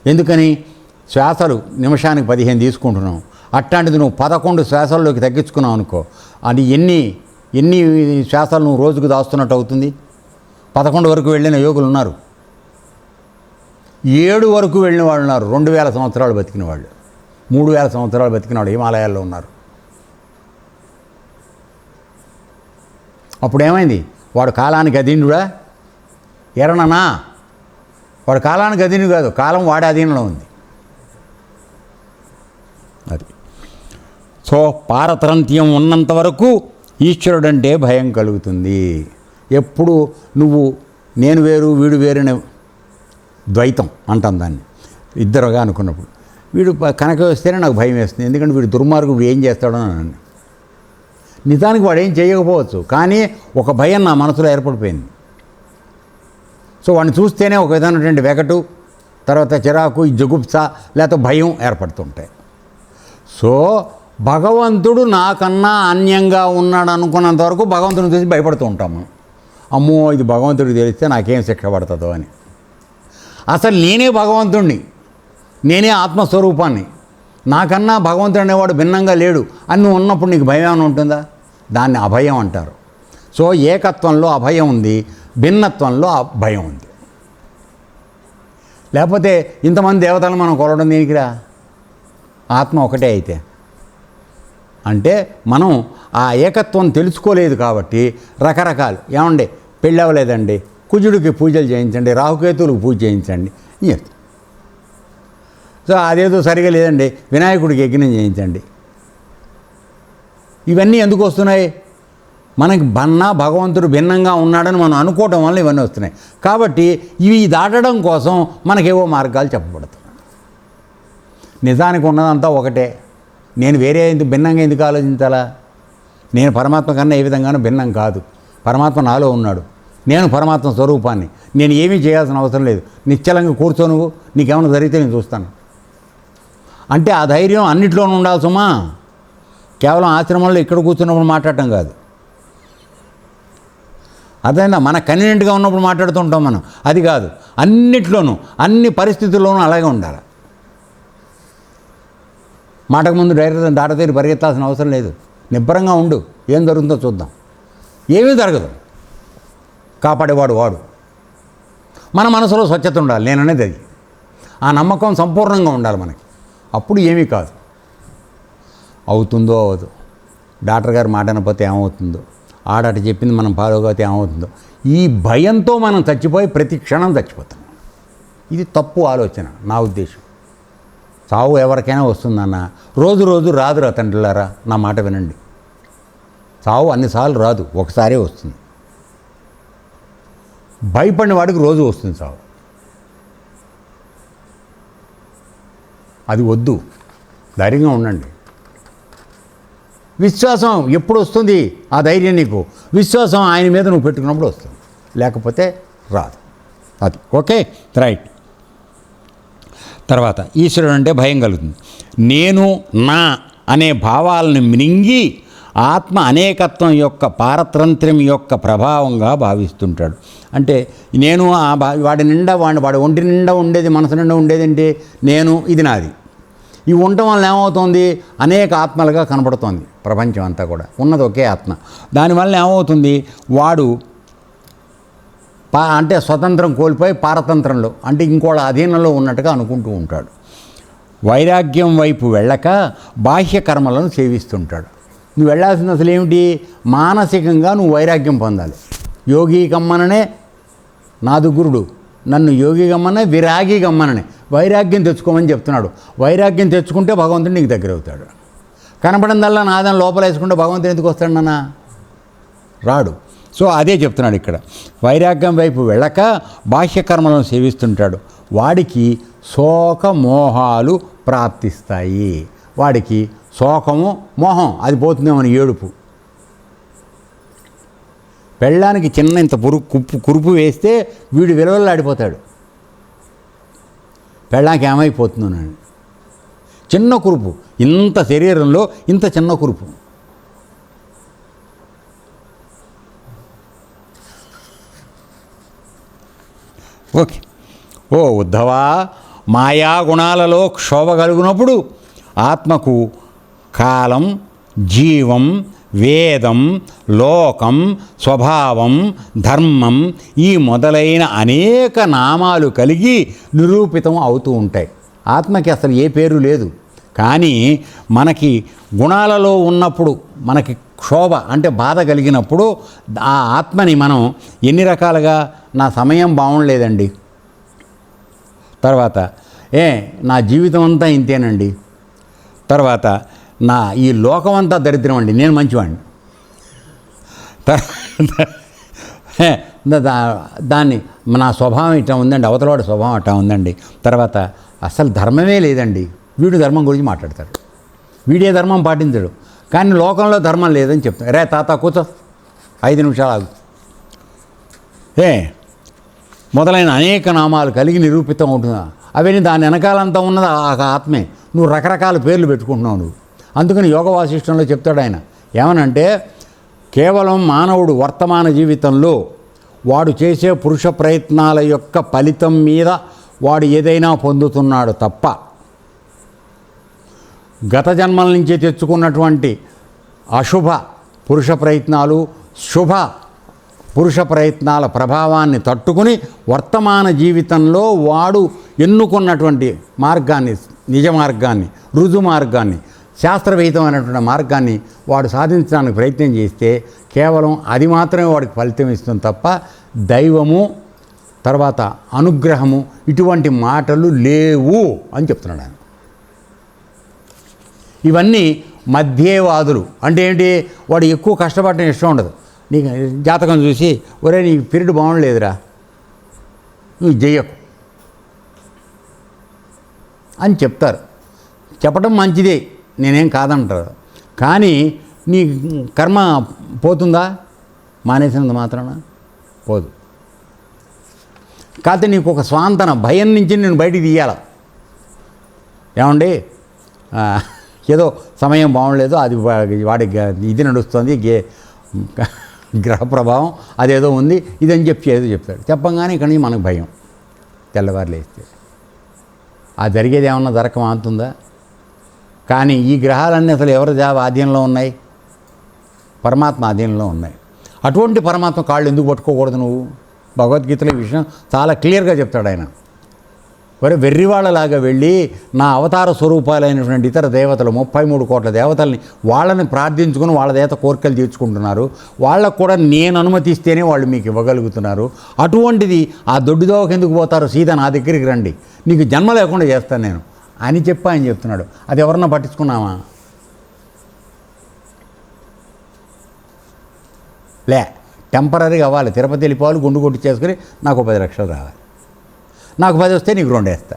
ఎందుకని? శ్వాసలు నిమిషానికి 15 తీసుకుంటున్నావు. అట్లాంటిది నువ్వు 11 శ్వాసల్లోకి తగ్గించుకున్నావు అనుకో, అది ఎన్ని శ్వాసలు నువ్వు రోజుకు దాస్తున్నట్టు అవుతుంది? 11 వరకు వెళ్ళిన యోగులు ఉన్నారు, 7 వరకు వెళ్ళిన వాళ్ళు ఉన్నారు, 2000 సంవత్సరాలు బతికిన వాళ్ళు, 3000 సంవత్సరాలు బతికిన వాళ్ళు హిమాలయాల్లో ఉన్నారు. అప్పుడు ఏమైంది? వాడు కాలానికి అధీనుడా? ఎరననా? వాడు కాలానికి అధీనుడు కాదు, కాలం వాడి అధీనంలో ఉంది. అది. సో పారతరంత్యం ఉన్నంత వరకు ఈశ్వరుడంటే భయం కలుగుతుంది. ఎప్పుడు నువ్వు నేను వేరు వీడు వేరునే ద్వైతం అంటాం దాన్ని, ఇద్దరుగా అనుకున్నప్పుడు వీడు కనుక వస్తేనే నాకు భయం వేస్తుంది, ఎందుకంటే వీడు దుర్మార్గుడు ఏం చేస్తాడో అని. నిజానికి వాడు ఏం చేయకపోవచ్చు, కానీ ఒక భయం నా మనసులో ఏర్పడిపోయింది. సో వాడిని చూస్తేనే ఒక విధమైనటువంటి వెగటు, తర్వాత చిరాకు, జగుప్స లేకపోతే భయం ఏర్పడుతుంటాయి. సో భగవంతుడు నాకన్నా అన్యంగా ఉన్నాడు అనుకున్నంత వరకు భగవంతుడిని చూసి భయపడుతూ ఉంటాము. అమ్మో ఇది భగవంతుడికి తెలిస్తే నాకేం శిక్ష పడుతుందో అని. అసలు నేనే భగవంతుడిని, నేనే ఆత్మస్వరూపాన్ని, నాకన్నా భగవంతుడు అనేవాడు భిన్నంగా లేడు అని నువ్వు ఉన్నప్పుడు నీకు భయం ఏమైనా ఉంటుందా? దాన్ని అభయం అంటారు. సో ఏకత్వంలో అభయం ఉంది, భిన్నత్వంలో భయం ఉంది. లేకపోతే ఇంతమంది దేవతలను మనం కొలవడం దేనికిరా? ఆత్మ ఒకటే అయితే. అంటే మనం ఆ ఏకత్వం తెలుసుకోలేదు కాబట్టి రకరకాలు, ఏమండి పెళ్ళి అవ్వలేదండి, కుజుడికి పూజలు చేయించండి, రాహుకేతువులకు పూజ చేయించండి, సో అదేదో సరిగా లేదండి వినాయకుడికి యజ్ఞం చేయించండి. ఇవన్నీ ఎందుకు వస్తున్నాయి? మనకి భగవంతుడు భిన్నంగా ఉన్నాడని మనం అనుకోవటం వల్ల ఇవన్నీ వస్తున్నాయి. కాబట్టి ఇవి దాటడం కోసం మనకేవో మార్గాలు చెప్పబడుతున్నాయి. నిజానికి ఉన్నదంతా ఒకటే. నేను వేరే భిన్నంగా ఎందుకు ఆలోచించాలా? నేను పరమాత్మ కన్నా ఏ విధంగానూ భిన్నం కాదు. పరమాత్మ నాలో ఉన్నాడు, నేను పరమాత్మ స్వరూపాన్ని. నేను ఏమీ చేయాల్సిన అవసరం లేదు. నిశ్చలంగా కూర్చో, నువ్వు నీకేమైనా జరిగితే నేను చూస్తాను అంటే ఆ ధైర్యం అన్నిట్లోనూ ఉండాలి సుమా. కేవలం ఆశ్రమంలో ఇక్కడ కూర్చున్నప్పుడు మాట్లాడటం కాదు. అదైనా మన కన్వీనియంట్గా ఉన్నప్పుడు మాట్లాడుతూ ఉంటాం మనం, అది కాదు. అన్నిట్లోనూ అన్ని పరిస్థితుల్లోనూ అలాగే ఉండాలి. మాటకు ముందు డైరెక్ట్ దాటతీరి పరిగెత్తాల్సిన అవసరం లేదు. నిబ్బరంగా ఉండు, ఏం జరుగుతుందో చూద్దాం. ఏమీ జరగదు, కాపాడేవాడు వాడు. మన మనసులో స్వచ్ఛత ఉండాలి, నేననేది అది. ఆ నమ్మకం సంపూర్ణంగా ఉండాలి మనకి, అప్పుడు ఏమీ కాదు. అవుతుందో అవదు, డాక్టర్ గారు మాట అనకపోతే ఏమవుతుందో, ఆడట చెప్పింది మనం ఫాలో కాకపోతే ఏమవుతుందో, ఈ భయంతో మనం చచ్చిపోయి ప్రతి క్షణం చచ్చిపోతాం. ఇది తప్పు ఆలోచన నా ఉద్దేశం. చావు ఎవరికైనా వస్తుందన్న, రోజు రోజు రాదురా తండ్రులారా, నా మాట వినండి. చావు అన్నిసార్లు రాదు, ఒకసారే వస్తుంది. భయపడిన వాడికి రోజు వస్తుంది చావు. అది వద్దు, ధైర్యంగా ఉండండి. విశ్వాసం ఎప్పుడు వస్తుంది? ఆ ధైర్యం నీకు విశ్వాసం ఆయన మీద నువ్వు పెట్టుకున్నప్పుడు వస్తుంది, లేకపోతే రాదు. అది ఓకే, రైట్. తర్వాత ఈశ్వరుడు అంటే భయం కలుగుతుంది. నేను నా అనే భావాలను మింగి ఆత్మ అనేకత్వం యొక్క పారతంత్ర్యం యొక్క ప్రభావంగా భావిస్తుంటాడు. అంటే నేను వాడి నిండా వాడి ఒంటి నిండా ఉండేది, మనసు నిండా ఉండేది ఏంటి? నేను, ఇది నాది. ఇవి ఉండటం వల్ల ఏమవుతుంది? అనేక ఆత్మలుగా కనపడుతోంది ప్రపంచం అంతా కూడా, ఉన్నది ఒకే ఆత్మ. దానివల్ల ఏమవుతుంది? వాడు అంటే స్వతంత్రం కోల్పోయి పారతంత్రంలో, అంటే ఇంకోళ్ళ అధీనంలో ఉన్నట్టుగా అనుకుంటూ ఉంటాడు. వైరాగ్యం వైపు వెళ్ళక బాహ్య కర్మలను సేవిస్తుంటాడు. నువ్వు వెళ్ళాల్సింది అసలు ఏమిటి? మానసికంగా నువ్వు వైరాగ్యం పొందాలి. యోగి గమ్మననే నాదు గురుడు, నన్ను యోగి గమ్మనే విరాగి గమ్మననే వైరాగ్యం తెచ్చుకోమని చెప్తున్నాడు. వైరాగ్యం తెచ్చుకుంటే భగవంతుడు నీకు దగ్గర అవుతాడు. కనపడిందల్లా నాదని లోపల వేసుకుంటే భగవంతుడు ఎందుకు వస్తాడు నాన్న? రాడు. సో అదే చెప్తున్నాడు ఇక్కడ. వైరాగ్యం వైపు వెళ్ళక బాహ్య కర్మలను సేవిస్తుంటాడు. వాడికి శోకమోహాలు ప్రాప్తిస్తాయి. వాడికి శోకము మోహం అది పోతుందేమని ఏడుపు. పెళ్ళానికి చిన్న ఇంత కురుపు వేస్తే వీడు విలువలాడిపోతాడు. పెళ్ళానికి ఏమైపోతుందోనండి, చిన్న కురుపు, ఇంత శరీరంలో ఇంత చిన్న కురుపు. ఓకే. ఓ ఉద్ధవా, మాయా గుణాలలో క్షోభ కలుగునప్పుడు ఆత్మకు కాలం, జీవం, వేదం, లోకం, స్వభావం, ధర్మం ఈ మొదలైన అనేక నామాలు కలిగి నిరూపితం అవుతూ ఉంటాయి. ఆత్మకి అసలు ఏ పేరు లేదు. కానీ మనకి గుణాలలో ఉన్నప్పుడు, మనకి క్షోభ అంటే బాధ కలిగినప్పుడు ఆ ఆత్మని మనం ఎన్ని రకాలుగా, నా సమయం బాగుండలేదండి, తర్వాత నా జీవితం అంతా ఇంతేనండి, తర్వాత నా ఈ లోకం అంతా దరిద్రం అండి, నేను మంచివాడిని, దాన్ని నా స్వభావం ఇట్లా ఉందండి, అవతలవాడి స్వభావం అట్లా ఉందండి, తర్వాత అసలు ధర్మమే లేదండి. వీడు ధర్మం గురించి మాట్లాడతాడు, వీడే ధర్మం పాటించడు, కానీ లోకంలో ధర్మం లేదని చెప్తాడు. రే తాత కూర్చో 5 నిమిషాలు ఆగు. మొదలైన అనేక నామాలు కలిగి నిరూపితం అవుతుందా, అవన్నీ దాని వెనకాలంతా ఉన్నది ఆ ఆత్మే. నువ్వు రకరకాల పేర్లు పెట్టుకుంటున్నావు నువ్వు. అందుకని యోగ వాసిష్టంలో చెప్తాడు ఆయన ఏమనంటే, కేవలం మానవుడు వర్తమాన జీవితంలో వాడు చేసే పురుష ప్రయత్నాల యొక్క ఫలితం మీద వాడు ఏదైనా పొందుతున్నాడు తప్ప, గత జన్మల నుంచి తెచ్చుకున్నటువంటి అశుభ పురుష ప్రయత్నాలు, శుభ పురుష ప్రయత్నాల ప్రభావాన్ని తట్టుకుని వర్తమాన జీవితంలో వాడు ఎన్నుకున్నటువంటి మార్గాన్ని, నిజ మార్గాన్ని, రుజు మార్గాన్ని, శాస్త్రవిహితమైనటువంటి మార్గాన్ని వాడు సాధించడానికి ప్రయత్నం చేస్తే కేవలం అది మాత్రమే వాడికి ఫలితం ఇస్తుంది తప్ప దైవము, తర్వాత అనుగ్రహము ఇటువంటి మాటలు లేవు అని చెప్తున్నాడు ఆయన. ఇవన్నీ మధ్యేవాదులు. అంటే ఏంటి, వాడు ఎక్కువ కష్టపడటం ఇష్టం ఉండదు. నీకు జాతకం చూసి, ఒరే నీ పీరియడ్ బాగుండలేదురా, నువ్వు చెయ్యకు అని చెప్తారు. చెప్పడం మంచిదే, నేనేం కాదంటారు. కానీ నీ కర్మ పోతుందా, మానేసినంత మాత్రాన పోదు. కాకపోతే నీకు ఒక స్వాంతన, భయం నుంచి నేను బయటికి తీయాల. ఏమండి, ఏదో సమయం బాగుండలేదు, అది వాడి ఇది నడుస్తుంది, గ్రహ ప్రభావం అదేదో ఉంది, ఇదని చెప్పి ఏదో చెప్తాడు. చెప్పంగానే ఇక్కడి నుంచి మనకు భయం, తెల్లవారు లేస్తే. ఆ జరిగేది ఏమన్నా జరగమాతుందా? కానీ ఈ గ్రహాలన్నీ అసలు ఎవరి ఆధీనంలో ఉన్నాయి? పరమాత్మ ఆధీనంలో ఉన్నాయి. అటువంటి పరమాత్మ కాళ్ళు ఎందుకు పట్టుకోకూడదు నువ్వు? భగవద్గీతలో ఈ విషయం చాలా క్లియర్గా చెప్తాడు ఆయన. మరి వెర్రివాళ్ళలాగా వెళ్ళి నా అవతార స్వరూపాలైనటువంటి ఇతర దేవతలు 33 కోట్ల దేవతల్ని వాళ్ళని ప్రార్థించుకుని వాళ్ళ దేవత కోరికలు తీర్చుకుంటున్నారు. వాళ్ళకు కూడా నేను అనుమతిస్తేనే వాళ్ళు మీకు ఇవ్వగలుగుతున్నారు. అటువంటిది ఆ దొడ్డిదోవకి ఎందుకు పోతారు? సీదా నా దగ్గరికి రండి, నీకు జన్మ లేకుండా చేస్తాను నేను అని చెప్పి ఆయన చెప్తున్నాడు. అది ఎవరన్నా పట్టించుకున్నామా? లే, టెంపరీగా అవ్వాలి. తిరుపతి వెళ్ళిపోవాలి, గుండు కొట్టి చేసుకుని నాకు 10 లక్షలు రావాలి, నాకు 10 వస్తే నీకు 2 వేస్తా.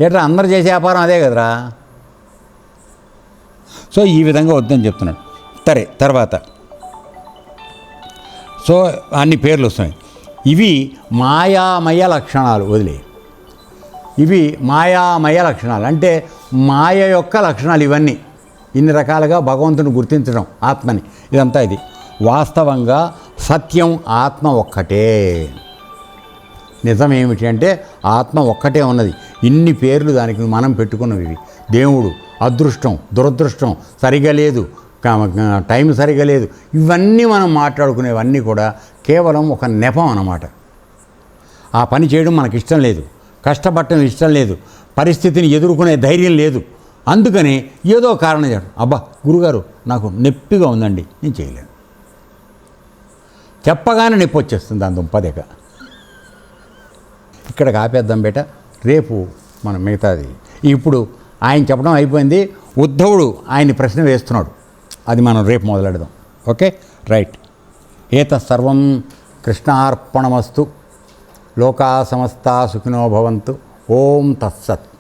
ఏట్రా అందరు చేసే వ్యాపారం అదే కదరా. సో ఈ విధంగా వద్దని చెప్తున్నాడు. సరే, తర్వాత సో అన్ని పేర్లు వస్తున్నాయి. ఇవి మాయామయ లక్షణాలు. వదిలే, ఇవి మాయామయ లక్షణాలు అంటే మాయ యొక్క లక్షణాలు. ఇవన్నీ ఇన్ని రకాలుగా భగవంతుని గుర్తించడం ఆత్మని, ఇదంతా ఇది. వాస్తవంగా సత్యం ఆత్మ ఒక్కటే. నిజం ఏమిటి అంటే ఆత్మ ఒక్కటే ఉన్నది. ఇన్ని పేర్లు దానికి మనం పెట్టుకున్నవి. ఇవి దేవుడు, అదృష్టం, దురదృష్టం, సరిగా లేదు, టైం సరిగా లేదు, ఇవన్నీ మనం మాట్లాడుకునేవన్నీ కూడా కేవలం ఒక నెపం అన్నమాట. ఆ పని చేయడం మనకి ఇష్టం లేదు, కష్టపడటం ఇష్టం లేదు, పరిస్థితిని ఎదుర్కొనే ధైర్యం లేదు. అందుకని ఏదో కారణం చేయడం. అబ్బా గురుగారు నాకు నొప్పిగా ఉందండి, నేను చేయలేను. చెప్పగానే నొప్పి వచ్చేస్తుంది దాని దుంపదేక. ఇక్కడికి ఆపేద్దాం బేట, రేపు మనం మిగతాది. ఇప్పుడు ఆయన చెప్పడం అయిపోయింది. ఉద్ధవుడు ఆయన్ని ప్రశ్న వేస్తున్నాడు, అది మనం రేపు మొదలెడదాం. Okay, right. ఏత సర్వం కృష్ణార్పణమస్తు. లోకా సమస్తా సుఖినో భవంతు. ఓం తత్సత్.